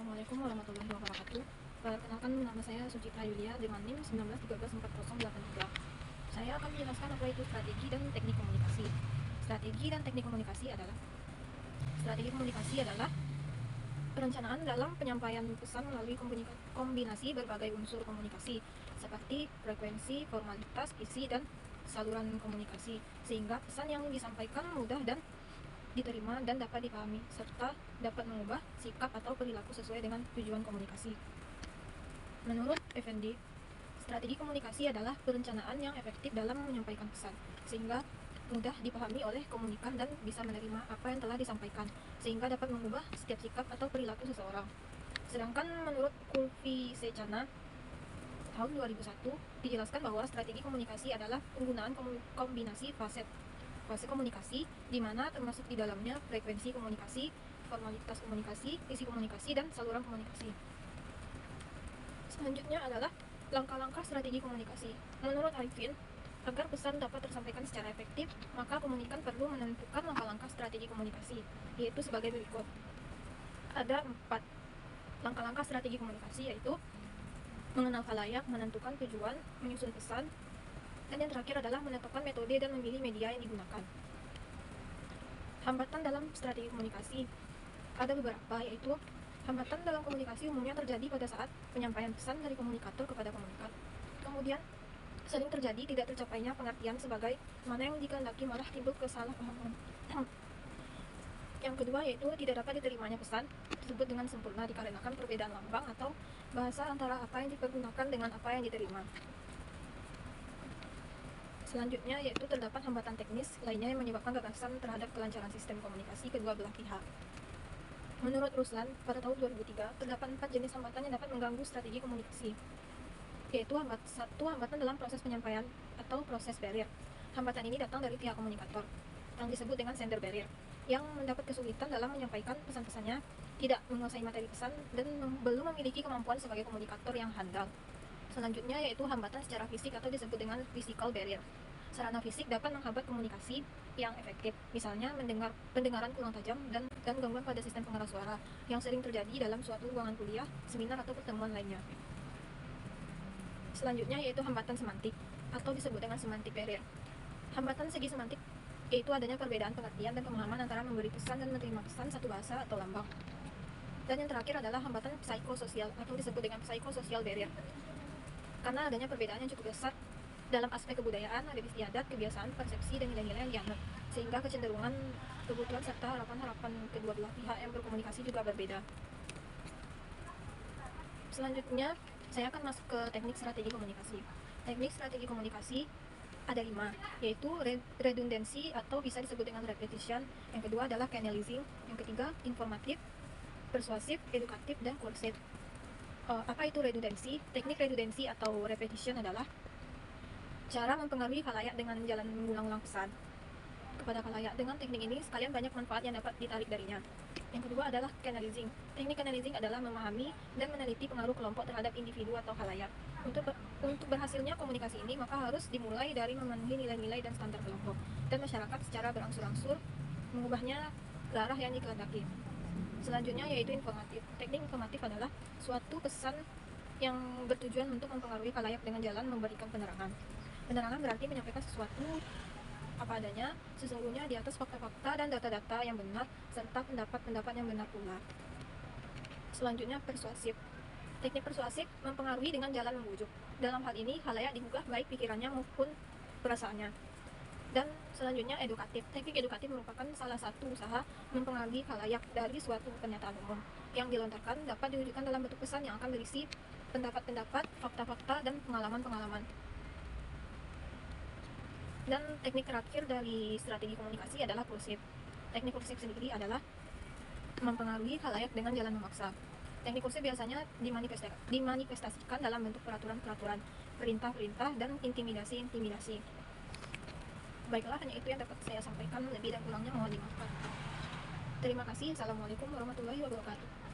Assalamualaikum warahmatullahi wabarakatuh. Perkenalkan, nama saya Sucitra Yulia dengan NIM 1913403. Saya akan menjelaskan apa itu strategi dan teknik komunikasi. Strategi komunikasi adalah perencanaan dalam penyampaian pesan melalui kombinasi berbagai unsur komunikasi seperti frekuensi, formalitas, isi, dan saluran komunikasi, sehingga pesan yang disampaikan mudah dan diterima dan dapat dipahami, serta dapat mengubah sikap atau perilaku sesuai dengan tujuan komunikasi. Menurut Effendi, strategi komunikasi adalah perencanaan yang efektif dalam menyampaikan pesan, sehingga mudah dipahami oleh komunikan dan bisa menerima apa yang telah disampaikan, sehingga dapat mengubah setiap sikap atau perilaku seseorang. Sedangkan menurut Kulfi Secana tahun 2001, dijelaskan bahwa strategi komunikasi adalah penggunaan kombinasi fase komunikasi, di mana termasuk di dalamnya frekuensi komunikasi, formalitas komunikasi, isi komunikasi, dan saluran komunikasi. Selanjutnya adalah langkah-langkah strategi komunikasi. Menurut Arifin, agar pesan dapat tersampaikan secara efektif, maka komunikan perlu menentukan langkah-langkah strategi komunikasi, yaitu sebagai berikut. Ada 4 langkah-langkah strategi komunikasi, yaitu mengenal khalayak, menentukan tujuan, menyusun pesan, dan yang terakhir adalah menentukan metode dan memilih media yang digunakan. Hambatan dalam strategi komunikasi ada beberapa, yaitu hambatan dalam komunikasi umumnya terjadi pada saat penyampaian pesan dari komunikator kepada komunikan. Kemudian sering terjadi tidak tercapainya pengertian sebagai mana yang dikehendaki, malah timbul kesalahpahaman. Yang kedua yaitu tidak dapat diterimanya pesan tersebut dengan sempurna dikarenakan perbedaan lambang atau bahasa antara apa yang dipergunakan dengan apa yang diterima. Selanjutnya yaitu terdapat hambatan teknis lainnya yang menyebabkan gagasan terhadap kelancaran sistem komunikasi kedua belah pihak. Menurut Ruslan, pada tahun 2003, terdapat 4 jenis hambatan yang dapat mengganggu strategi komunikasi, yaitu hambatan dalam proses penyampaian atau proses barrier. Hambatan ini datang dari pihak komunikator, yang disebut dengan sender barrier, yang mendapat kesulitan dalam menyampaikan pesan-pesannya, tidak menguasai materi pesan, dan belum memiliki kemampuan sebagai komunikator yang handal. Selanjutnya yaitu hambatan secara fisik atau disebut dengan physical barrier. Sarana fisik dapat menghambat komunikasi yang efektif, misalnya pendengaran kurang tajam dan gangguan pada sistem pengeras suara yang sering terjadi dalam suatu ruangan kuliah, seminar, atau pertemuan lainnya. Selanjutnya yaitu hambatan semantik atau disebut dengan semantic barrier. Hambatan segi semantik yaitu adanya perbedaan pengertian dan pemahaman antara memberi pesan dan menerima pesan satu bahasa atau lambang. Dan yang terakhir adalah hambatan psikososial atau disebut dengan psychosocial barrier. Karena adanya perbedaan yang cukup besar dalam aspek kebudayaan, adat istiadat, kebiasaan, persepsi, dan nilai-nilai yang dianut, sehingga kecenderungan, kebutuhan, serta harapan-harapan kedua belah pihak yang berkomunikasi juga berbeda. Selanjutnya, saya akan masuk ke teknik strategi komunikasi. Teknik strategi komunikasi ada 5, yaitu redundancy atau bisa disebut dengan repetition. Yang kedua adalah canalizing. Yang ketiga, informatif, persuasif, edukatif, dan kursif. Apa itu redundancy? Teknik redundancy atau repetition adalah cara mempengaruhi khalayak dengan jalan mengulang-ulang pesan kepada khalayak. Dengan teknik ini, sekalian banyak manfaat yang dapat ditarik darinya. Yang kedua adalah canalizing. Teknik canalizing adalah memahami dan meneliti pengaruh kelompok terhadap individu atau khalayak. Untuk berhasilnya komunikasi ini, maka harus dimulai dari memenuhi nilai-nilai dan standar kelompok dan masyarakat secara berangsur-angsur mengubahnya ke arah yang dikehendaki. Selanjutnya yaitu informatif. Teknik informatif adalah suatu pesan yang bertujuan untuk mempengaruhi khalayak dengan jalan memberikan penerangan. Penerangan berarti menyampaikan sesuatu apa adanya, sesungguhnya di atas fakta-fakta dan data-data yang benar, serta pendapat-pendapat yang benar pula. Selanjutnya persuasif. Teknik persuasif mempengaruhi dengan jalan membujuk. Dalam hal ini, khalayak digugah baik pikirannya maupun perasaannya. Dan selanjutnya edukatif. Teknik edukatif merupakan salah satu usaha mempengaruhi khalayak dari suatu pernyataan umum yang dilontarkan dapat diwujudkan dalam bentuk pesan yang akan berisi pendapat-pendapat, fakta-fakta, dan pengalaman-pengalaman. Dan teknik terakhir dari strategi komunikasi adalah kursif. Teknik kursif sendiri adalah mempengaruhi khalayak dengan jalan memaksa. Teknik kursif biasanya dimanifestasikan dalam bentuk peraturan-peraturan, perintah-perintah, dan intimidasi-intimidasi. Baiklah, hanya itu yang dapat saya sampaikan. Lebih dan kurangnya mohon dimaafkan. Terima kasih. Assalamualaikum warahmatullahi wabarakatuh.